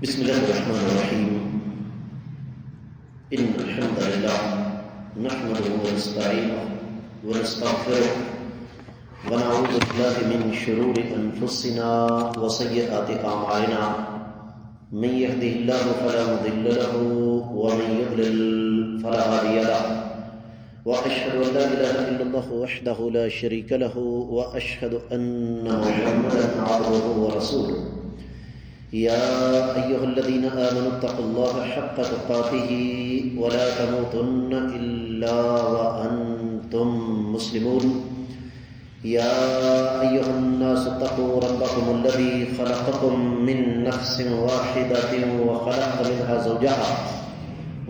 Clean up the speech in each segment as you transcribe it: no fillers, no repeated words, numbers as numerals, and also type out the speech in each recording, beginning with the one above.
بسم الله الرحمن الرحيم إن الحمد لله نحمده ونستعينه ونستغفره ونعوذ بالله من شرور أنفسنا وسيئات أعمالنا من يهده الله فلا مضل له ومن يضلل فلا هادي له وأشهد أن لا إله إلا الله وحده لا شريك له وأشهد أن محمدا عبده ورسوله يا أيها الذين آمنوا اتقوا الله حق تقاته ولا تموتن إلا وأنتم مسلمون يا أيها الناس اتقوا ربكم الذي خلقكم من نفس واحدة وخلق منها زوجها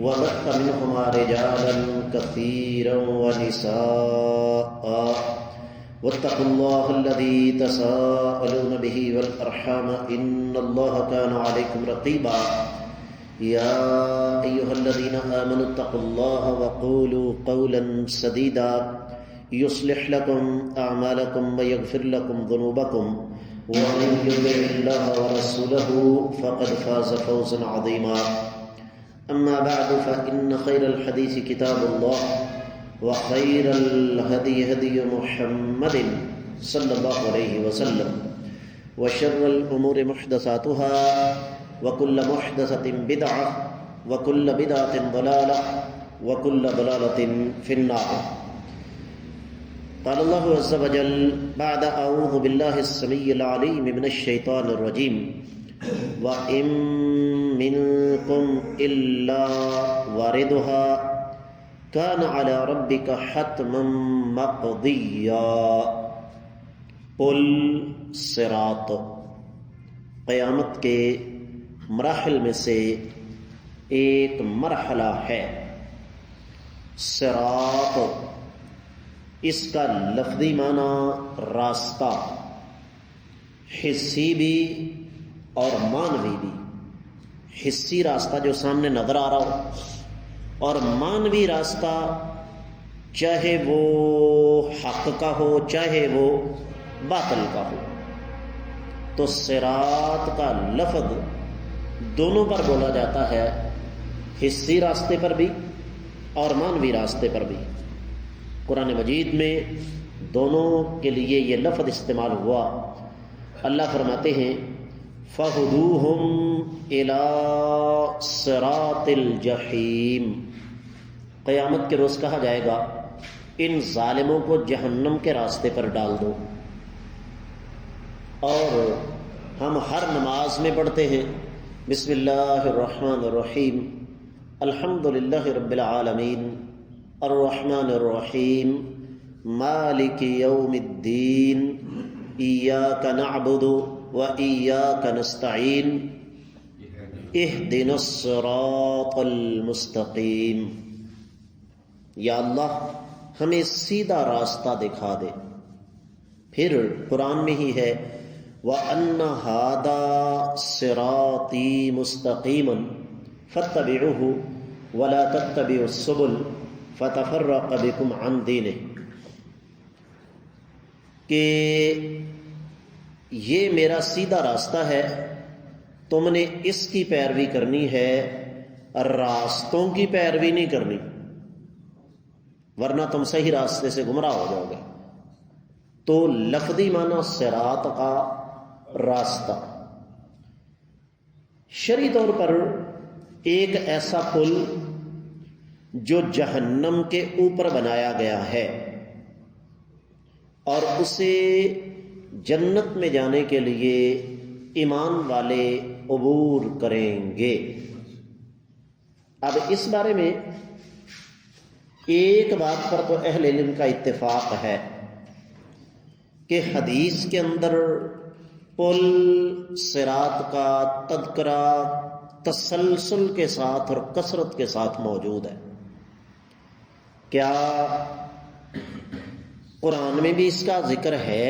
وبث منهما رجالا كثيرا ونساء واتقوا الله الذي تساءلون به والأرحام إن الله كان عليكم رقيبا يا أيها الذين آمنوا اتقوا الله وقولوا قولا سديدا يصلح لكم أعمالكم ويغفر لكم ذنوبكم ومن يطع الله ورسوله فقد فاز فوزا عظيما أما بعد فإن خير الحديث كتاب الله وخير الهدي هدي محمد صلى الله عليه وسلم وشر الأمور محدثاتها وكل محدثة بدعة وكل بدعة ضلالة وكل ضلالة في النار. قال الله عز وجل بعد أعوذ بالله السميع العليم من الشيطان الرجيم وإن منكم إلا واردها كان على ربك حتما مقضيا. پل صراط قیامت کے مراحل میں سے ایک مرحلہ ہے. صراط اس کا لفظی معنی راستہ، حسی بھی اور معنوی بھی. حسی راستہ جو سامنے نظر آ رہا ہو، اور مانوی راستہ چاہے وہ حق کا ہو چاہے وہ باطل کا ہو. تو صراط کا لفظ دونوں پر بولا جاتا ہے، حسی راستے پر بھی اور مانوی راستے پر بھی. قرآن مجید میں دونوں کے لیے یہ لفظ استعمال ہوا. اللہ فرماتے ہیں فَهُدُوهُمْ إِلَىٰ صِرَاطِ الْجَحِيمِ. قیامت کے روز کہا جائے گا ان ظالموں کو جہنم کے راستے پر ڈال دو. اور ہم ہر نماز میں پڑھتے ہیں بسم اللہ الرحمن الرحیم الحمد للہ رب العالمین الرحمن الرحیم مالک یوم الدین ایاک نعبد وإياك نستعين اهدنا الصراط المستقیم. یا اللہ ہمیں سیدھا راستہ دکھا دے. پھر قرآن میں ہی ہے وَأَنَّ هَذَا صِرَاطِي مُسْتَقِيمًا فَاتَّبِعُوهُ وَلَا تَتَّبِعُوا السُّبُلَ فَتَفَرَّقَ بِكُمْ عَنْ دِينِهِ. کہ یہ میرا سیدھا راستہ ہے، تم نے اس کی پیروی کرنی ہے، راستوں کی پیروی نہیں کرنی، ورنہ تم صحیح راستے سے گمراہ ہو جاؤ گے. تو لفظی معنی صراط کا راستہ. شرعی طور پر ایک ایسا پل جو جہنم کے اوپر بنایا گیا ہے اور اسے جنت میں جانے کے لیے ایمان والے عبور کریں گے. اب اس بارے میں ایک بات پر تو اہل علم کا اتفاق ہے کہ حدیث کے اندر پل صراط کا تذکرہ تسلسل کے ساتھ اور کثرت کے ساتھ موجود ہے. کیا قرآن میں بھی اس کا ذکر ہے؟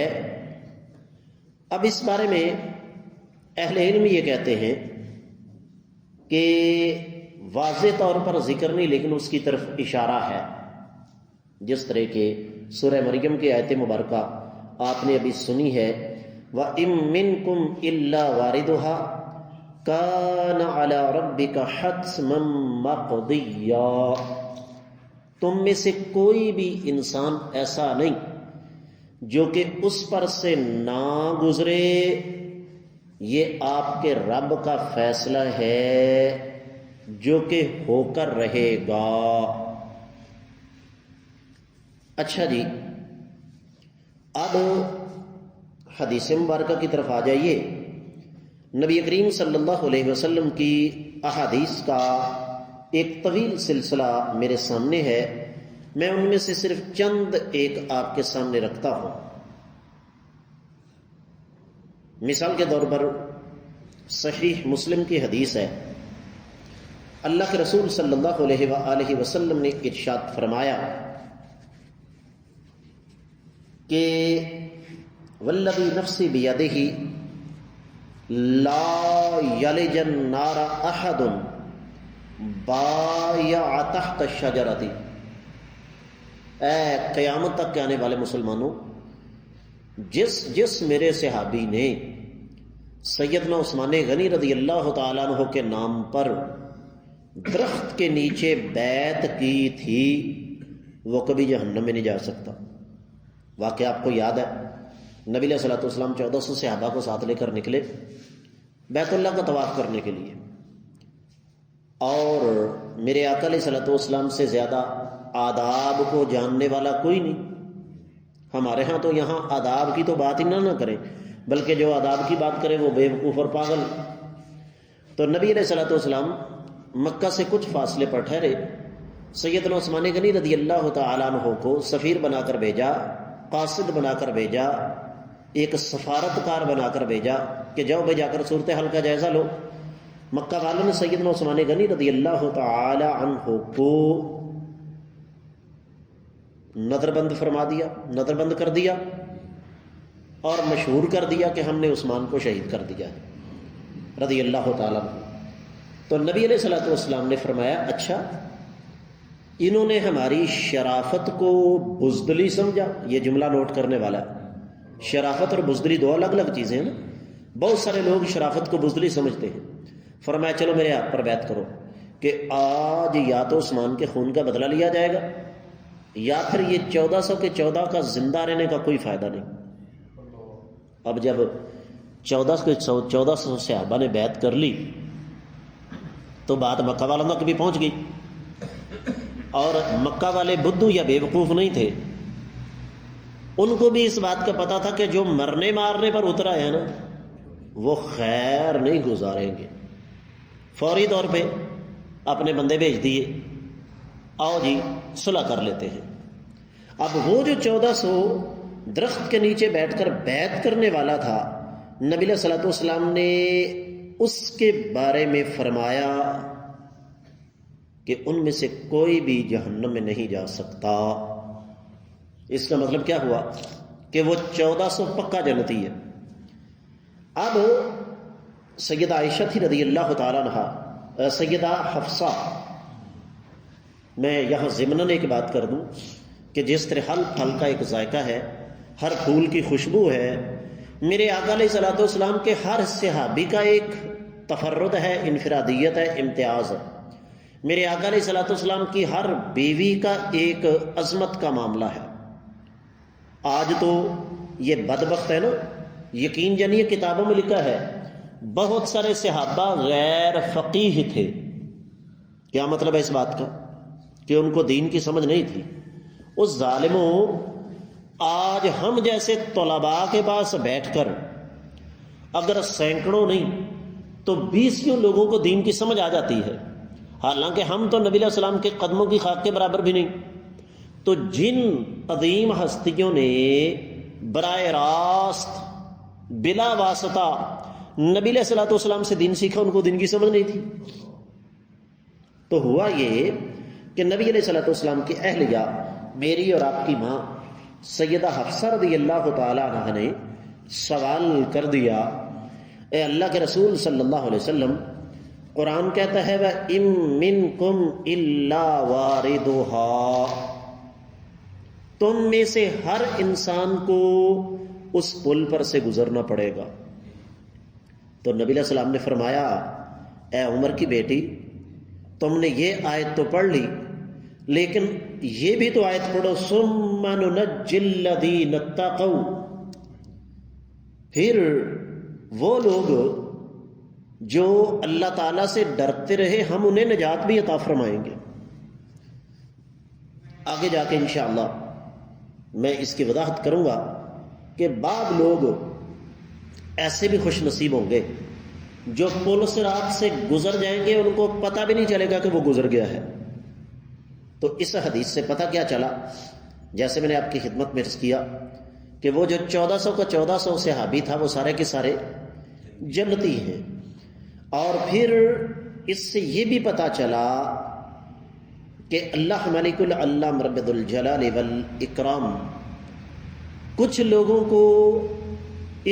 اب اس بارے میں اہل علم یہ کہتے ہیں کہ واضح طور پر ذکر نہیں، لیکن اس کی طرف اشارہ ہے. جس طرح کہ سورہ مریم کی آیت مبارکہ آپ نے ابھی سنی ہے وَإِن مِّنكُمْ إِلَّا وَارِدُهَا کان علی ربک حتما مقضیا، تم میں سے کوئی بھی انسان ایسا نہیں جو کہ اس پر سے نہ گزرے، یہ آپ کے رب کا فیصلہ ہے جو کہ ہو کر رہے گا۔ اچھا جی، اب حدیث مبارکہ کی طرف آ جائیے۔ نبی کریم صلی اللہ علیہ وسلم کی احادیث کا ایک طویل سلسلہ میرے سامنے ہے، میں ان میں سے صرف چند ایک آپ کے سامنے رکھتا ہوں۔ مثال کے طور پر صحیح مسلم کی حدیث ہے، اللہ کے رسول صلی اللہ علیہ وآلہ وسلم نے ارشاد فرمایا کہ والذی نفسی بیدہ لا یلج النار احد بایع تحت الشجرۃ، اے قیامت تک کے آنے والے مسلمانوں، جس میرے صحابی نے سیدنا عثمان غنی رضی اللہ تعالیٰ عنہ کے نام پر درخت کے نیچے بیعت کی تھی، وہ کبھی جہنم میں نہیں جا سکتا۔ واقعہ آپ کو یاد ہے، نبی علیہ الصلوۃ والسلام 1400 صحابہ کو ساتھ لے کر نکلے بیت اللہ کا طواف کرنے کے لیے، اور میرے آقا علیہ الصلوۃ والسلام سے زیادہ آداب کو جاننے والا کوئی نہیں۔ ہمارے ہاں تو یہاں آداب کی تو بات ہی نہ کریں، بلکہ جو آداب کی بات کرے وہ بے وقوف اور پاگل۔ تو نبی علیہ الصلوۃ والسلام مکہ سے کچھ فاصلے پر ٹھہرے، سیدنا عثمان غنی رضی اللہ تعالیٰ عنہ کو سفیر بنا کر بھیجا، قاصد بنا کر بھیجا، ایک سفارتکار بنا کر بھیجا کہ جاؤ بھائی جا کر صورتحال کا جائزہ لو۔ مکہ والوں نے سیدنا عثمان غنی رضی اللہ تعالی عنہ کو نظر بند فرما دیا، نظر بند کر دیا، اور مشہور کر دیا کہ ہم نے عثمان کو شہید کر دیا ہے رضی اللہ تعالیٰ عنہ۔ تو نبی علیہ الصلوۃ والسلام نے فرمایا اچھا، انہوں نے ہماری شرافت کو بزدلی سمجھا۔ یہ جملہ نوٹ کرنے والا ہے، شرافت اور بزدلی دو الگ الگ چیزیں ہیں نا۔ بہت سارے لوگ شرافت کو بزدلی سمجھتے ہیں۔ فرمایا چلو میرے ہاتھ پر بیعت کرو کہ آج یا تو عثمان کے خون کا بدلہ لیا جائے گا، یا پھر یہ 1400 کے 14 کا زندہ رہنے کا کوئی فائدہ نہیں۔ اب جب 1400 صحابہ نے بیعت کر لی تو بات مکہ والوں تک بھی پہنچ گئی، اور مکہ والے بدھو یا بے وقوف نہیں تھے، ان کو بھی اس بات کا پتہ تھا کہ جو مرنے مارنے پر اترا ہے نا وہ خیر نہیں گزاریں گے۔ فوری طور پہ اپنے بندے بھیج دیے، آؤ جی صلح کر لیتے ہیں۔ اب وہ جو 1400 درخت کے نیچے بیٹھ کر بیعت کرنے والا تھا، نبی علیہ الصلوۃ والسلام نے اس کے بارے میں فرمایا کہ ان میں سے کوئی بھی جہنم میں نہیں جا سکتا۔ اس کا مطلب کیا ہوا کہ وہ 1400 پکا جنتی ہے۔ اب سیدہ عائشہ تھی رضی اللہ تعالیٰ عنہا، سیدہ حفصہ، میں یہاں ضمناً ایک بات کر دوں کہ جس طرح ہر پھل کا ایک ذائقہ ہے، ہر پھول کی خوشبو ہے، میرے آقا علیہ الصلوۃ والسلام کے ہر صحابی کا ایک تفرد ہے، انفرادیت ہے، امتیاز ہے۔ میرے آقا علیہ الصلوۃ والسلام کی ہر بیوی کا ایک عظمت کا معاملہ ہے۔ آج تو یہ بدبخت ہے نا، یقین جانیے کتابوں میں لکھا ہے بہت سارے صحابہ غیر فقیہ تھے۔ کیا مطلب ہے اس بات کا؟ کہ ان کو دین کی سمجھ نہیں تھی۔ اس ظالموں، آج ہم جیسے طلباء کے پاس بیٹھ کر اگر سینکڑوں نہیں تو 20 لوگوں کو دین کی سمجھ آ جاتی ہے، حالانکہ ہم تو نبی علیہ السلام کے قدموں کی خاک کے برابر بھی نہیں۔ تو جن عظیم ہستیوں نے براہ راست بلا واسطہ نبی علیہ الصلوۃ والسلام سے دین سیکھا، ان کو دین کی سمجھ نہیں تھی۔ تو ہوا یہ کہ نبی علیہ الصلوۃ والسلام کی اہلیہ، میری اور آپ کی ماں سیدہ حفصہ رضی اللہ تعالی عنہ نے سوال کر دیا، اے اللہ کے رسول صلی اللہ علیہ وسلم، قرآن کہتا ہے وَإِن مِّنكُمْ إِلَّا وَارِدُهَا، تم میں سے ہر انسان کو اس پل پر سے گزرنا پڑے گا۔ تو نبی علیہ السلام نے فرمایا اے عمر کی بیٹی تم نے یہ آیت تو پڑھ لی لیکن یہ بھی تو آیت پڑھو ثم ننجی الذین اتقوا، پھر وہ لوگ جو اللہ تعالیٰ سے ڈرتے رہے ہم انہیں نجات بھی عطا فرمائیں گے۔ آگے جا کے انشاءاللہ میں اس کی وضاحت کروں گا کہ بعض لوگ ایسے بھی خوش نصیب ہوں گے جو پل صراط سے گزر جائیں گے ان کو پتہ بھی نہیں چلے گا کہ وہ گزر گیا ہے۔ تو اس حدیث سے پتہ کیا چلا، جیسے میں نے آپ کی خدمت میں عرض کیا کہ وہ جو 1400 کا 1400 صحابی تھا وہ سارے کے سارے جنتی ہیں، اور پھر اس سے یہ بھی پتہ چلا کہ اللہ ملک العلام رب الجلال والاکرام کچھ لوگوں کو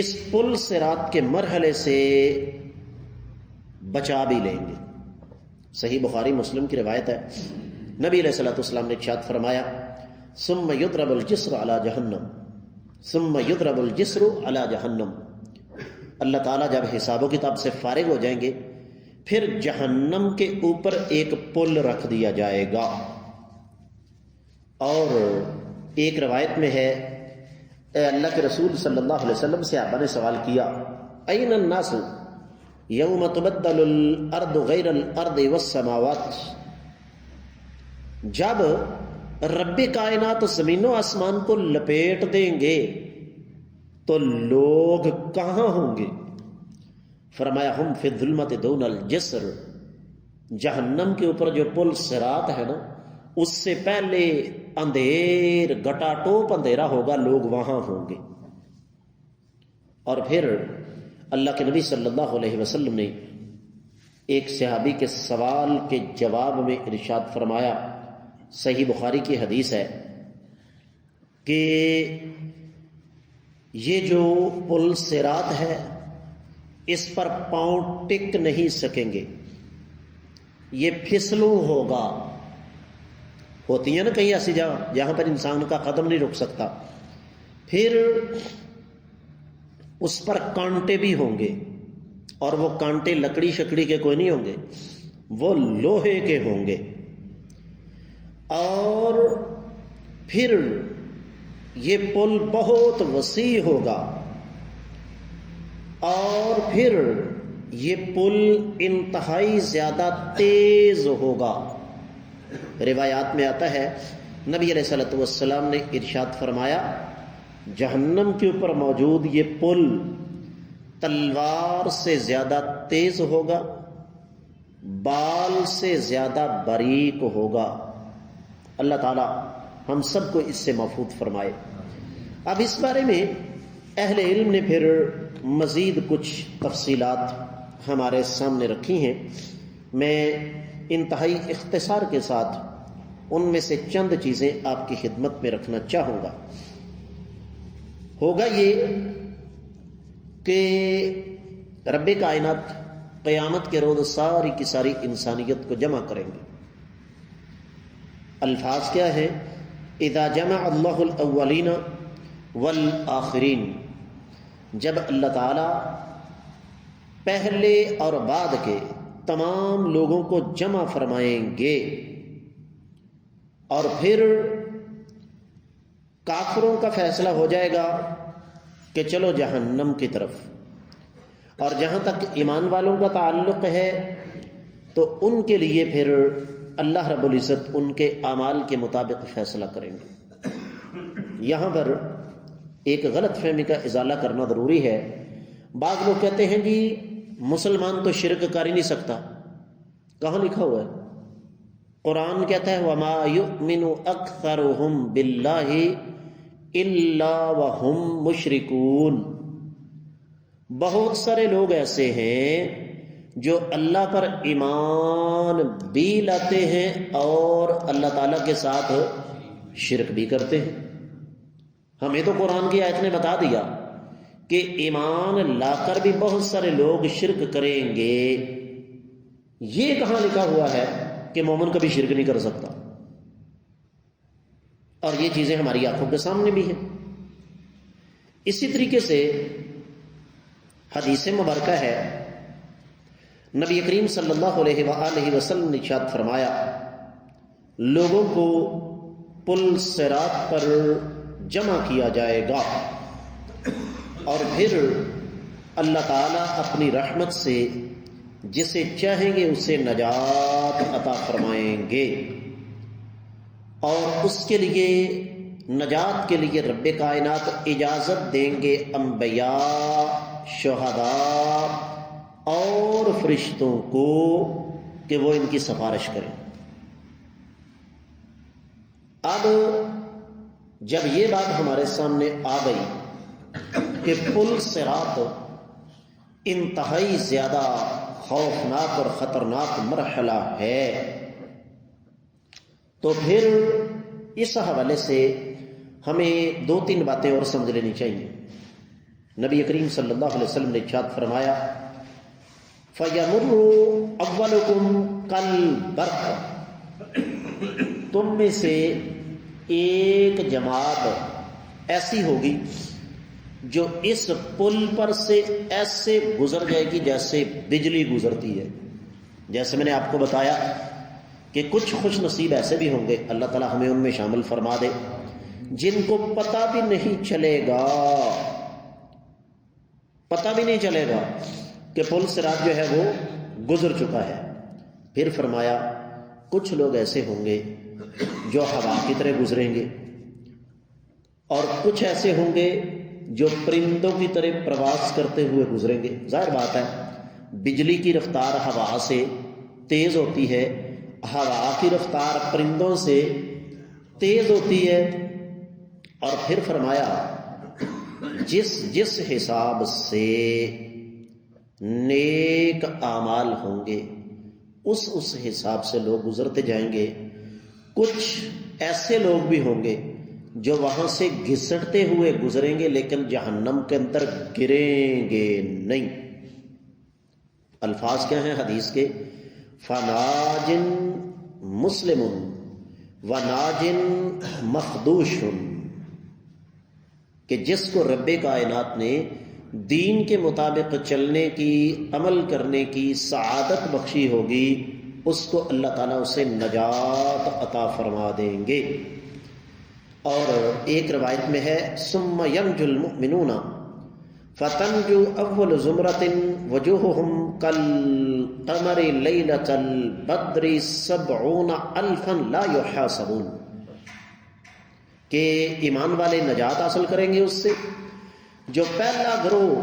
اس پل صراط کے مرحلے سے بچا بھی لیں گے۔ صحیح بخاری مسلم کی روایت ہے، نبی علیہ الصلوۃ والسلام نے ارشاد فرمایا ثم یضرب الجسر علی جہنم، ثم یضرب الجسر علی جہنم، اللہ تعالیٰ جب حساب و کتاب سے فارغ ہو جائیں گے پھر جہنم کے اوپر ایک پل رکھ دیا جائے گا۔ اور ایک روایت میں ہے اللہ کے رسول صلی اللہ علیہ وسلم سے صحابہ نے سوال کیا این الناس یوم تبدل الارض غیر الارض والسماوات، جب رب کائنات زمین و آسمان کو لپیٹ دیں گے تو لوگ کہاں ہوں گے؟ فرمایا ہم فی الظلمت دون الجسر، جہنم کے اوپر جو پل صراط ہے نا اس سے پہلے اندھیر گٹا ٹوپ اندھیرا ہوگا، لوگ وہاں ہوں گے۔ اور پھر اللہ کے نبی صلی اللہ علیہ وسلم نے ایک صحابی کے سوال کے جواب میں ارشاد فرمایا، صحیح بخاری کی حدیث ہے کہ یہ جو پل صراط ہے اس پر پاؤں ٹک نہیں سکیں گے، یہ پھسلوں ہوگا۔ ہوتی ہے نا کہیں ایسی جگہ جہاں پر انسان کا قدم نہیں رک سکتا، پھر اس پر کانٹے بھی ہوں گے، اور وہ کانٹے لکڑی شکڑی کے کوئی نہیں ہوں گے، وہ لوہے کے ہوں گے۔ اور پھر یہ پل بہت وسیع ہوگا، اور پھر یہ پل انتہائی زیادہ تیز ہوگا۔ روایات میں آتا ہے نبی علیہ الصلوۃ والسلام نے ارشاد فرمایا جہنم کے اوپر موجود یہ پل تلوار سے زیادہ تیز ہوگا، بال سے زیادہ باریک ہوگا۔ اللہ تعالی ہم سب کو اس سے محفوظ فرمائے۔ اب اس بارے میں اہل علم نے پھر مزید کچھ تفصیلات ہمارے سامنے رکھی ہیں، میں انتہائی اختصار کے ساتھ ان میں سے چند چیزیں آپ کی خدمت میں رکھنا چاہوں گا۔ ہوگا یہ کہ رب کائنات قیامت کے روز ساری کی ساری انسانیت کو جمع کریں گے۔ الفاظ کیا ہے؟ اذا جمع اللہ الاولین والآخرین، جب اللہ تعالی پہلے اور بعد کے تمام لوگوں کو جمع فرمائیں گے، اور پھر کافروں کا فیصلہ ہو جائے گا کہ چلو جہنم کی طرف، اور جہاں تک ایمان والوں کا تعلق ہے تو ان کے لیے پھر اللہ رب العزت ان کے اعمال کے مطابق فیصلہ کریں گے۔ یہاں پر ایک غلط فہمی کا ازالہ کرنا ضروری ہے۔ بعض لوگ کہتے ہیں جی مسلمان تو شرک کر ہی نہیں سکتا، کہاں لکھا ہوا ہے؟ قرآن کہتا ہے وَمَا يُؤْمِنُ أَكْثَرُهُمْ بِاللَّهِ إِلَّا وَهُمْ مُشْرِكُونَ، بہت سارے لوگ ایسے ہیں جو اللہ پر ایمان بھی لاتے ہیں اور اللہ تعالیٰ کے ساتھ شرک بھی کرتے ہیں۔ ہمیں تو قرآن کی آیت نے بتا دیا کہ ایمان لا کر بھی بہت سارے لوگ شرک کریں گے۔ یہ کہاں لکھا ہوا ہے کہ مومن کبھی شرک نہیں کر سکتا؟ اور یہ چیزیں ہماری آنکھوں کے سامنے بھی ہیں۔ اسی طریقے سے حدیث مبارکہ ہے نبی کریم صلی اللہ علیہ وآلہ وسلم نے ارشاد فرمایا، لوگوں کو پل صراط پر جمع کیا جائے گا اور پھر اللہ تعالیٰ اپنی رحمت سے جسے چاہیں گے اسے نجات عطا فرمائیں گے، اور اس کے لیے نجات کے لیے رب کائنات اجازت دیں گے انبیاء، شہداء اور فرشتوں کو کہ وہ ان کی سفارش کریں۔ اب جب یہ بات ہمارے سامنے آ گئی کہ پل صراط انتہائی زیادہ خوفناک اور خطرناک مرحلہ ہے، تو پھر اس حوالے سے ہمیں 2-3 باتیں اور سمجھ لینی چاہیے۔ نبی کریم صلی اللہ علیہ وسلم نے ارشاد فرمایا، فَيَمُرُّ أَوَّلُكُمْ كَالْبَرْقِ، تم میں سے ایک جماعت ایسی ہوگی جو اس پل پر سے ایسے گزر جائے گی جیسے بجلی گزرتی ہے۔ جیسے میں نے آپ کو بتایا کہ کچھ خوش نصیب ایسے بھی ہوں گے، اللہ تعالی ہمیں ان میں شامل فرما دے، جن کو پتہ بھی نہیں چلے گا کہ پل صراط جو ہے وہ گزر چکا ہے۔ پھر فرمایا کچھ لوگ ایسے ہوں گے جو ہوا کی طرح گزریں گے، اور کچھ ایسے ہوں گے جو پرندوں کی طرح پرواز کرتے ہوئے گزریں گے۔ ظاہر بات ہے بجلی کی رفتار ہوا سے تیز ہوتی ہے، ہوا کی رفتار پرندوں سے تیز ہوتی ہے، اور پھر فرمایا جس حساب سے نیک اعمال ہوں گے اس حساب سے لوگ گزرتے جائیں گے۔ کچھ ایسے لوگ بھی ہوں گے جو وہاں سے گھسٹتے ہوئے گزریں گے لیکن جہنم کے اندر گریں گے نہیں۔ الفاظ کیا ہیں حدیث کے؟ فَنَاجٍ مُسْلِمٌ وَنَاجٍ مَخْدُوشٌ، کہ جس کو رب کائنات نے دین کے مطابق چلنے کی، عمل کرنے کی سعادت بخشی ہوگی، اس کو اللہ تعالیٰ اسے نجات عطا فرما دیں گے۔ اور ایک روایت میں ہے ثم ينجو المؤمنون فتنجو اول زمرة وجوههم كالقمر ليلة البدر 70,000 لا يحاسبون، کہ ایمان والے نجات حاصل کریں گے اس سے، جو پہلا گروہ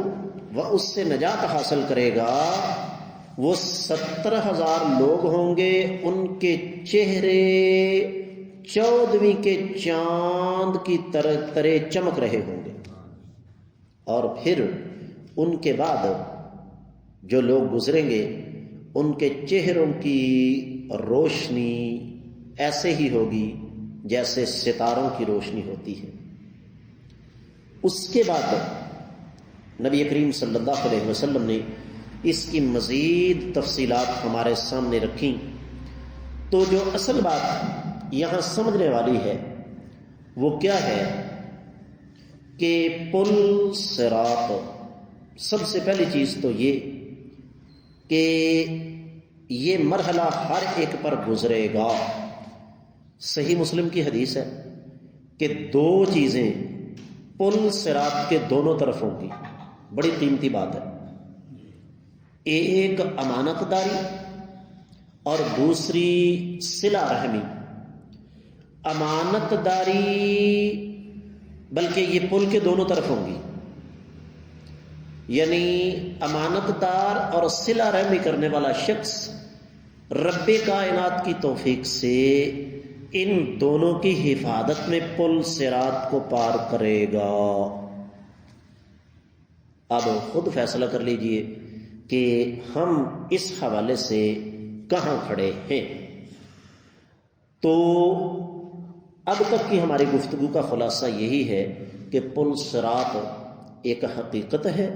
وہ اس سے نجات حاصل کرے گا وہ 70,000 لوگ ہوں گے، ان کے چہرے 14ویں کے چاند کی طرح چمک رہے ہوں گے، اور پھر ان کے بعد جو لوگ گزریں گے ان کے چہروں کی روشنی ایسے ہی ہوگی جیسے ستاروں کی روشنی ہوتی ہے۔ اس کے بعد نبی کریم صلی اللہ علیہ وسلم نے اس کی مزید تفصیلات ہمارے سامنے رکھیں، تو جو اصل بات یہاں سمجھنے والی ہے وہ کیا ہے کہ پل صراط، سب سے پہلی چیز تو یہ کہ یہ مرحلہ ہر ایک پر گزرے گا۔ صحیح مسلم کی حدیث ہے کہ 2 چیزیں پل صراط کے دونوں طرف ہوں گی، بڑی قیمتی بات ہے، ایک امانت داری اور دوسری صلہ رحمی۔ امانت داری بلکہ یہ پل کے دونوں طرف ہوں گی، یعنی امانت دار اور صلہ رحمی کرنے والا شخص رب کائنات کی توفیق سے ان دونوں کی حفاظت میں پل صراط کو پار کرے گا۔ اب خود فیصلہ کر لیجئے کہ ہم اس حوالے سے کہاں کھڑے ہیں۔ تو اب تک کی ہماری گفتگو کا خلاصہ یہی ہے کہ پل صراط ایک حقیقت ہے،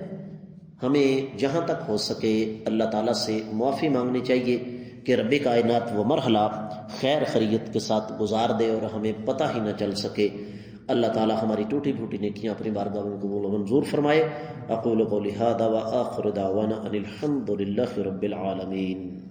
ہمیں جہاں تک ہو سکے اللہ تعالیٰ سے معافی مانگنی چاہیے کہ رب کائنات وہ مرحلہ خیر خیریت کے ساتھ گزار دے اور ہمیں پتہ ہی نہ چل سکے۔ اللہ تعالی ہماری ٹوٹی پھوٹی نیکیاں اپنی بارگاہ میں قبول و منظور فرمائے۔ اقول قولی ھذا وآخر دعوانا ان الحمد للہ رب العالمین۔